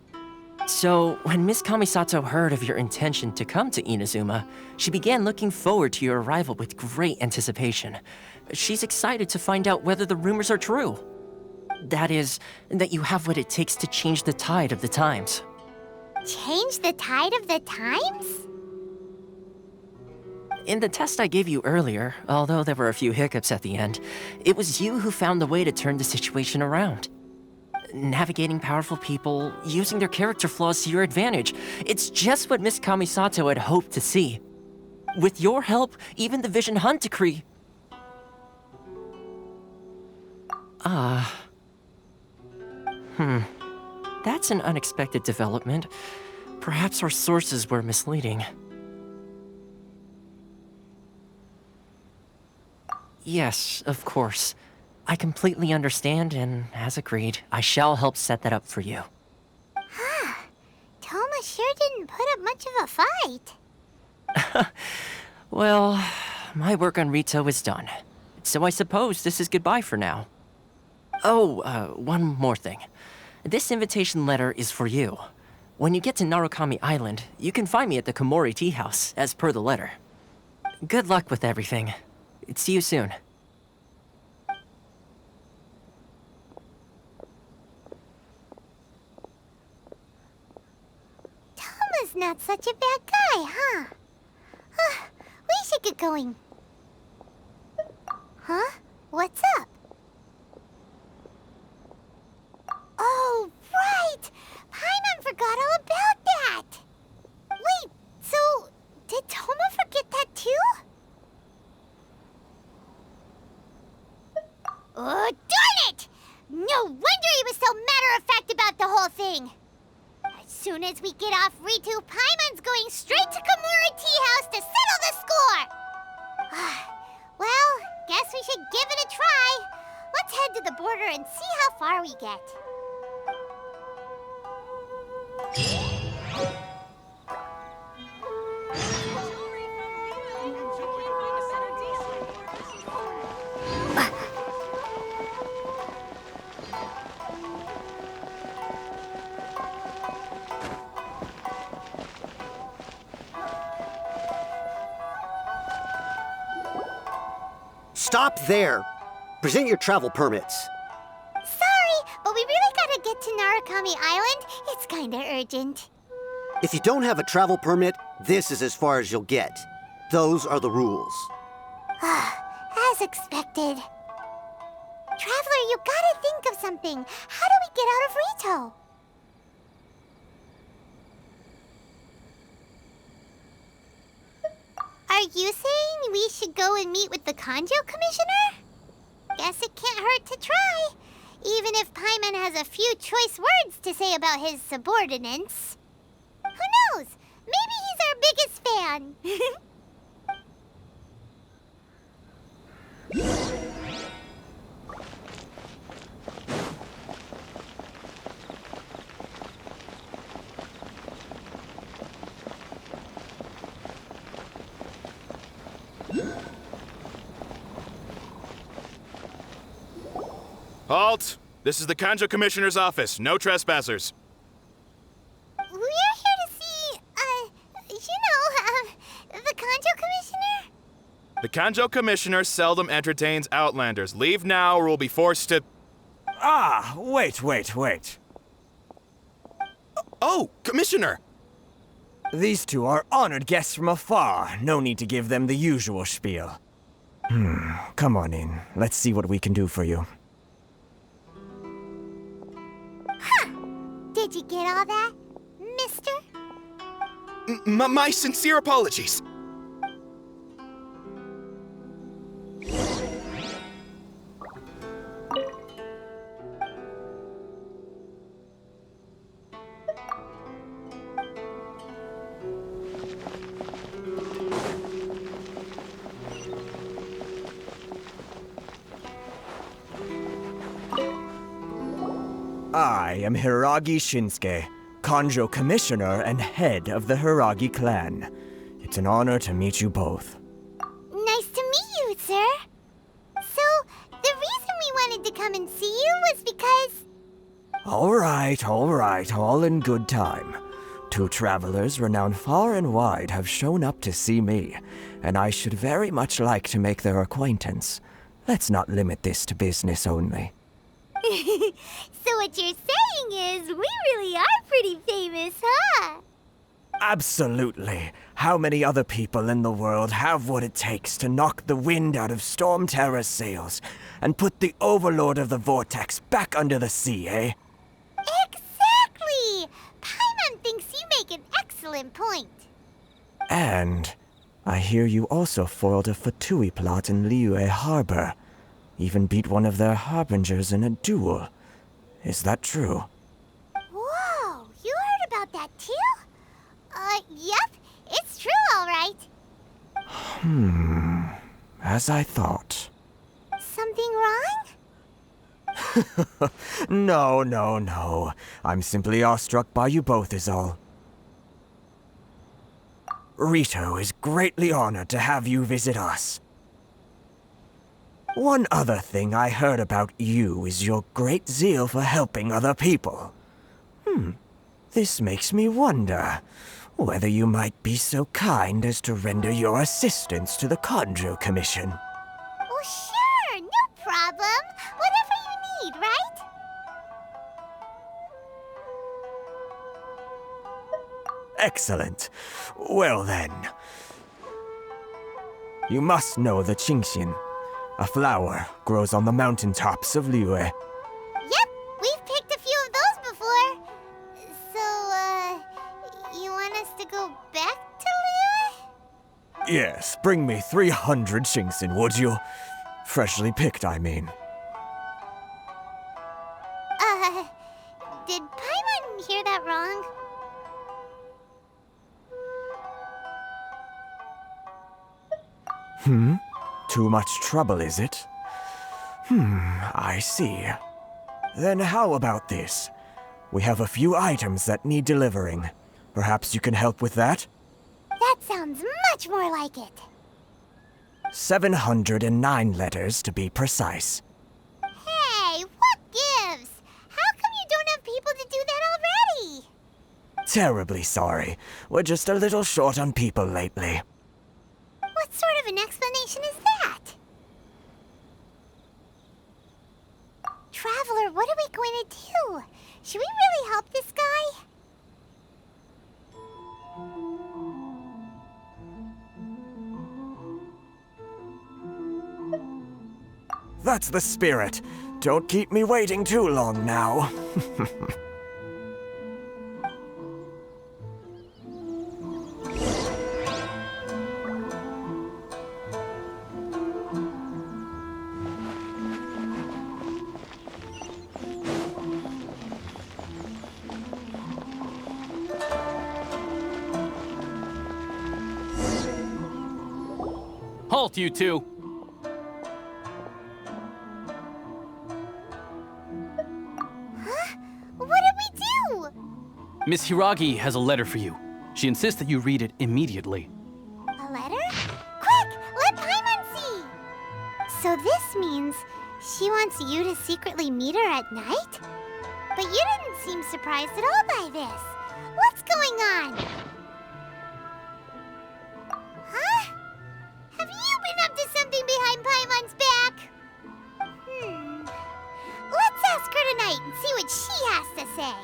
So, when Miss Kamisato heard of your intention to come to Inazuma, she began looking forward to your arrival with great anticipation. She's excited to find out whether the rumors are true. That is, that you have what it takes to change the tide of the times. Change the tide of the times? In the test I gave you earlier, although there were a few hiccups at the end, it was you who found the way to turn the situation around. Navigating powerful people, using their character flaws to your advantage. It's just what Miss Kamisato had hoped to see. With your help, even the Vision Hunt decree... That's an unexpected development. Perhaps our sources were misleading. Yes, of course. I completely understand, and as agreed, I shall help set that up for you. Toma sure didn't put up much of a fight. Well, my work on Rito is done. So I suppose this is goodbye for now. Oh, one more thing. This invitation letter is for you. When you get to Narukami Island, you can find me at the Komori Tea House, as per the letter. Good luck with everything. See you soon. Toma's not such a bad guy, huh? We should get going. Huh? What's up? Oh, right! Paimon forgot all about that! Wait, so did Toma forget that too? Oh, darn it! No wonder he was so matter-of-fact about the whole thing! As soon as we get off Ritu, Paimon's going straight to Komori Tea House to settle the score! Well, guess we should give it a try. Let's head to the border and see how far we get. Stop there! Present your travel permits. Sorry, but we really gotta get to Narukami Island. It's kinda urgent. If you don't have a travel permit, this is as far as you'll get. Those are the rules. As expected. Traveler, you gotta think of something. How do we get out of Rito? Are you saying we should go and meet with the Kanjo Commissioner? Guess it can't hurt to try. Even if Paimon has a few choice words to say about his subordinates. Who knows? Maybe he's our biggest fan. Halt! This is the Kanjo Commissioner's office. No trespassers. We're here to see, the Kanjo Commissioner? The Kanjo Commissioner seldom entertains Outlanders. Leave now or we'll be forced to... Ah, wait. Oh, Commissioner! These two are honored guests from afar. No need to give them the usual spiel. Come on in. Let's see what we can do for you. Did you get all that, mister? My sincere apologies. I am Hiragi Shinsuke, Kanjo Commissioner and head of the Hiragi clan. It's an honor to meet you both. Nice to meet you, sir. So, the reason we wanted to come and see you was because... All right, all in good time. Two travelers renowned far and wide have shown up to see me, and I should very much like to make their acquaintance. Let's not limit this to business only. So what you're saying is, we really are pretty famous, huh? Absolutely. How many other people in the world have what it takes to knock the wind out of Storm Terror's sails and put the Overlord of the Vortex back under the sea, eh? Exactly! Paimon thinks you make an excellent point. And I hear you also foiled a Fatui plot in Liyue Harbor. Even beat one of their harbingers in a duel. Is that true? Whoa, you heard about that too? Yep, it's true, all right. As I thought. Something wrong? No. I'm simply awestruck by you both is all. Rito is greatly honored to have you visit us. One other thing I heard about you is your great zeal for helping other people. This makes me wonder whether you might be so kind as to render your assistance to the Kanjo Commission. Well, sure, no problem. Whatever you need, right? Excellent. Well then. You must know the Genshin. A flower grows on the mountaintops of Liyue. Yep, we've picked a few of those before. So, you want us to go back to Liyue? Yes, bring me 300 Genshin, would you? Freshly picked, I mean. Did Paimon hear that wrong? Too much trouble, is it? I see. Then how about this? We have a few items that need delivering. Perhaps you can help with that? That sounds much more like it. 709 letters to be precise. Hey, what gives? How come you don't have people to do that already? Terribly sorry. We're just a little short on people lately. What sort of an explanation is that? Traveler, what are we going to do? Should we really help this guy? That's the spirit. Don't keep me waiting too long now. Halt, you two! What did we do? Miss Hiragi has a letter for you. She insists that you read it immediately. A letter? Quick, let Paimon see! So this means she wants you to secretly meet her at night? But you didn't seem surprised at all by this. What's going on? Huh? Have you been up to something behind Paimon's back? Let's ask her tonight and see what she has to say.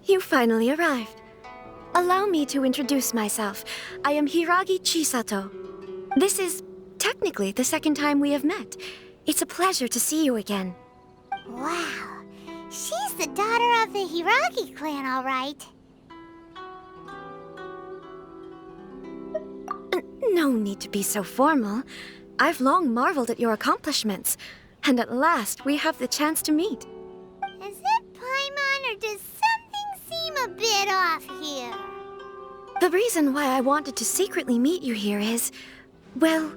You finally arrived. Allow me to introduce myself. I am Hiragi Chisato. This is technically the second time we have met. It's a pleasure to see you again. Wow, she's the daughter of the Hiragi clan, all right. No need to be so formal. I've long marveled at your accomplishments, and at last we have the chance to meet. Is it Paimon, or does something seem a bit off here? The reason why I wanted to secretly meet you here is, well,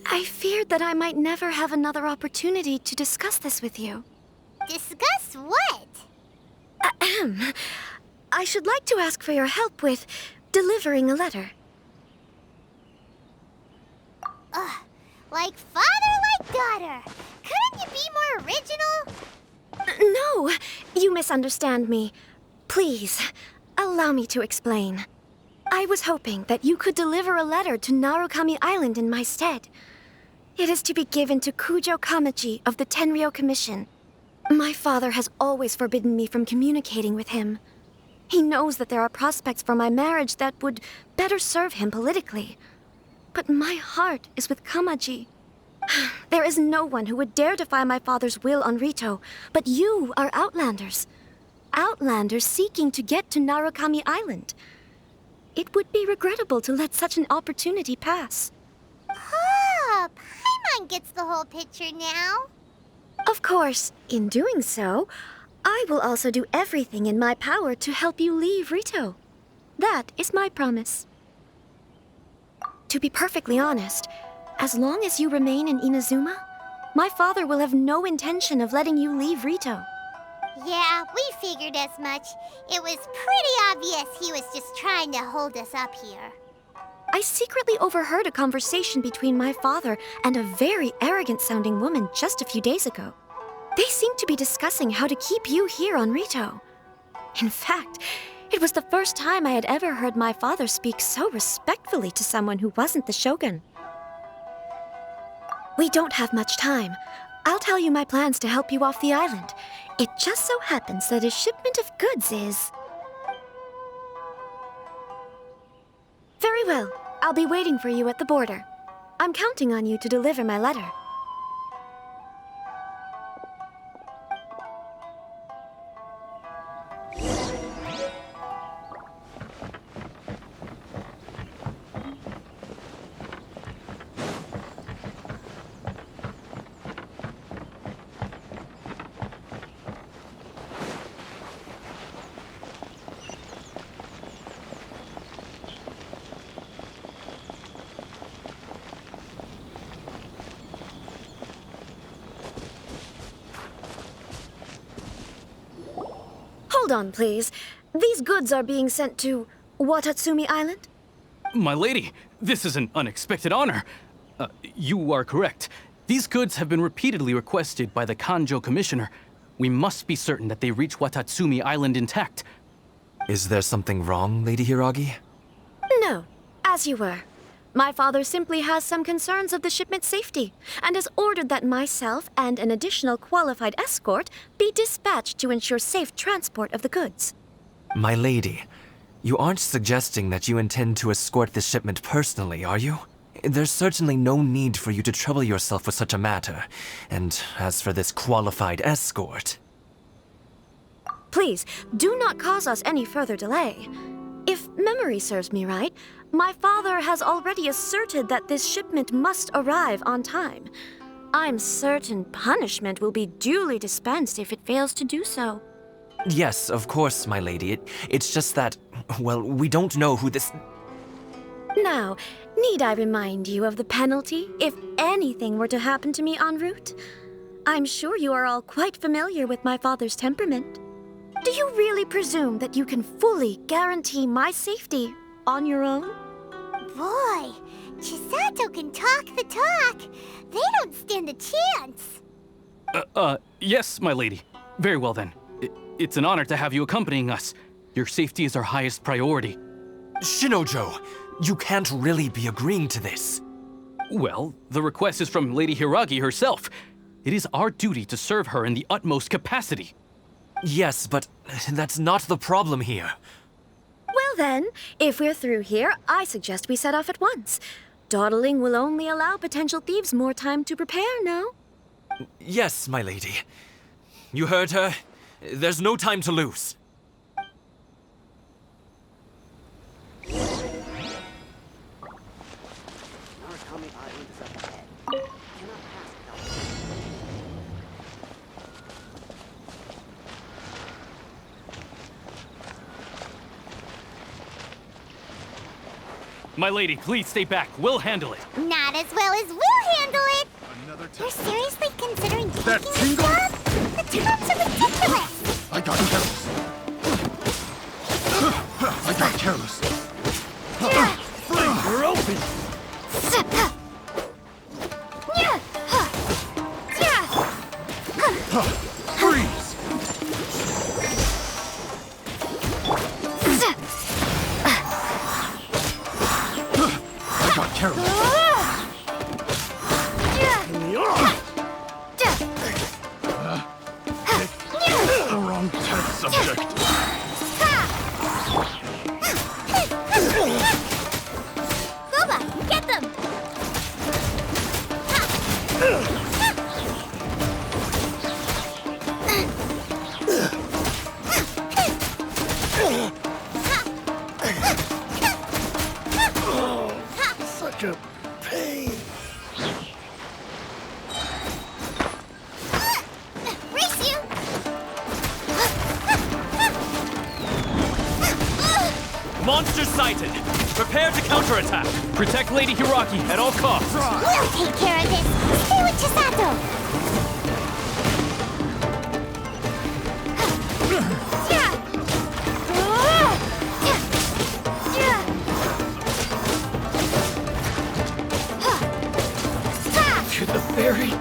I feared that I might never have another opportunity to discuss this with you. Discuss what? Ahem. I should like to ask for your help with delivering a letter. Like father, like daughter. Couldn't you be more original? No, you misunderstand me. Please, allow me to explain. I was hoping that you could deliver a letter to Narukami Island in my stead. It is to be given to Kujo Kamaji of the Tenryou Commission. My father has always forbidden me from communicating with him. He knows that there are prospects for my marriage that would better serve him politically. But my heart is with Kamaji. There is no one who would dare defy my father's will on Rito, but you are Outlanders. Outlanders seeking to get to Narukami Island. It would be regrettable to let such an opportunity pass. Oh, Paimon gets the whole picture now. Of course, in doing so, I will also do everything in my power to help you leave Rito. That is my promise. To be perfectly honest, as long as you remain in Inazuma, my father will have no intention of letting you leave Rito. Yeah, we figured as much. It was pretty obvious he was just trying to hold us up here. I secretly overheard a conversation between my father and a very arrogant-sounding woman just a few days ago. They seemed to be discussing how to keep you here on Rito. In fact, It was the first time I had ever heard my father speak so respectfully to someone who wasn't the shogun. We don't have much time. I'll tell you my plans to help you off the island. It just so happens that a shipment of goods is... Very well. I'll be waiting for you at the border. I'm counting on you to deliver my letter. Hold on, please. These goods are being sent to Watatsumi Island? My lady, this is an unexpected honor. You are correct. These goods have been repeatedly requested by the Kanjo Commissioner. We must be certain that they reach Watatsumi Island intact. Is there something wrong, Lady Hiragi? No, as you were. My father simply has some concerns of the shipment's safety, and has ordered that myself and an additional qualified escort be dispatched to ensure safe transport of the goods. My lady, you aren't suggesting that you intend to escort this shipment personally, are you? There's certainly no need for you to trouble yourself with such a matter. And as for this qualified escort... Please, do not cause us any further delay. If memory serves me right, my father has already asserted that this shipment must arrive on time. I'm certain punishment will be duly dispensed if it fails to do so. Yes, of course, my lady. It's just that, well, we don't know who this... Now, need I remind you of the penalty if anything were to happen to me en route? I'm sure you are all quite familiar with my father's temperament. Do you really presume that you can fully guarantee my safety on your own? Boy, Chisato can talk the talk. They don't stand a chance. Yes, my lady. Very well then. It's an honor to have you accompanying us. Your safety is our highest priority. Shinojo, you can't really be agreeing to this. Well, the request is from Lady Hiragi herself. It is our duty to serve her in the utmost capacity. Yes, but that's not the problem here. Well then, if we're through here, I suggest we set off at once. Dawdling will only allow potential thieves more time to prepare, no? Yes, my lady. You heard her. There's no time to lose. My lady, please stay back. We'll handle it. Not as well as we'll handle it. You're seriously considering taking this job? The terms are ridiculous. I got careless. I got careless. We're open. Freeze! I got careless. The wrong test subject. Kuba, get them! Such a pain. Race you! Monster sighted. Prepare to counterattack. Protect Lady Hiragi at all costs. We'll take care of this. Stay with Chisato. To the ferry.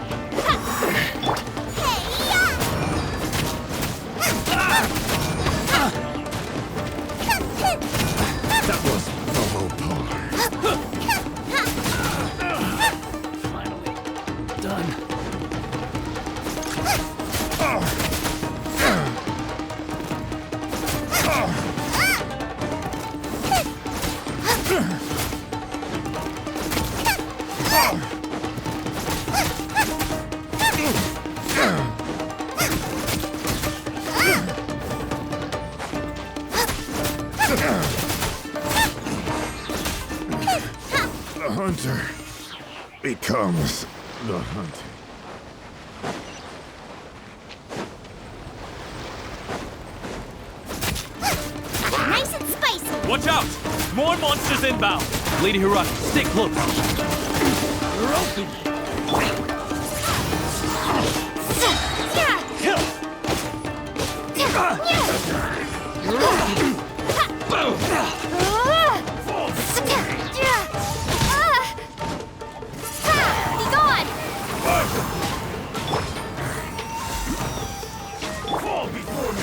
done. The hunter becomes the hunted. Nice and spicy. Watch out! More monsters inbound! Lady Hiraki, stay close. Be gone! Fall before me!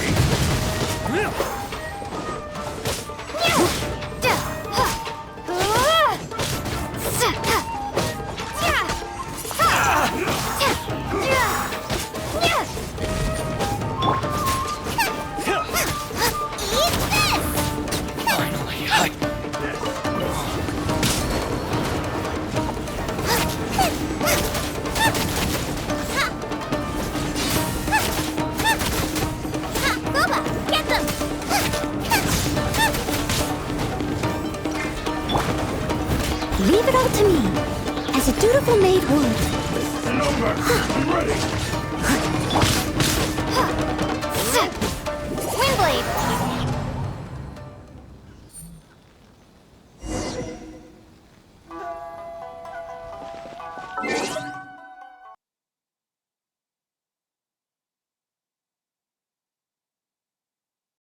Get them! Leave it all to me, as a dutiful maid would. And over! I'm ready! Windblade!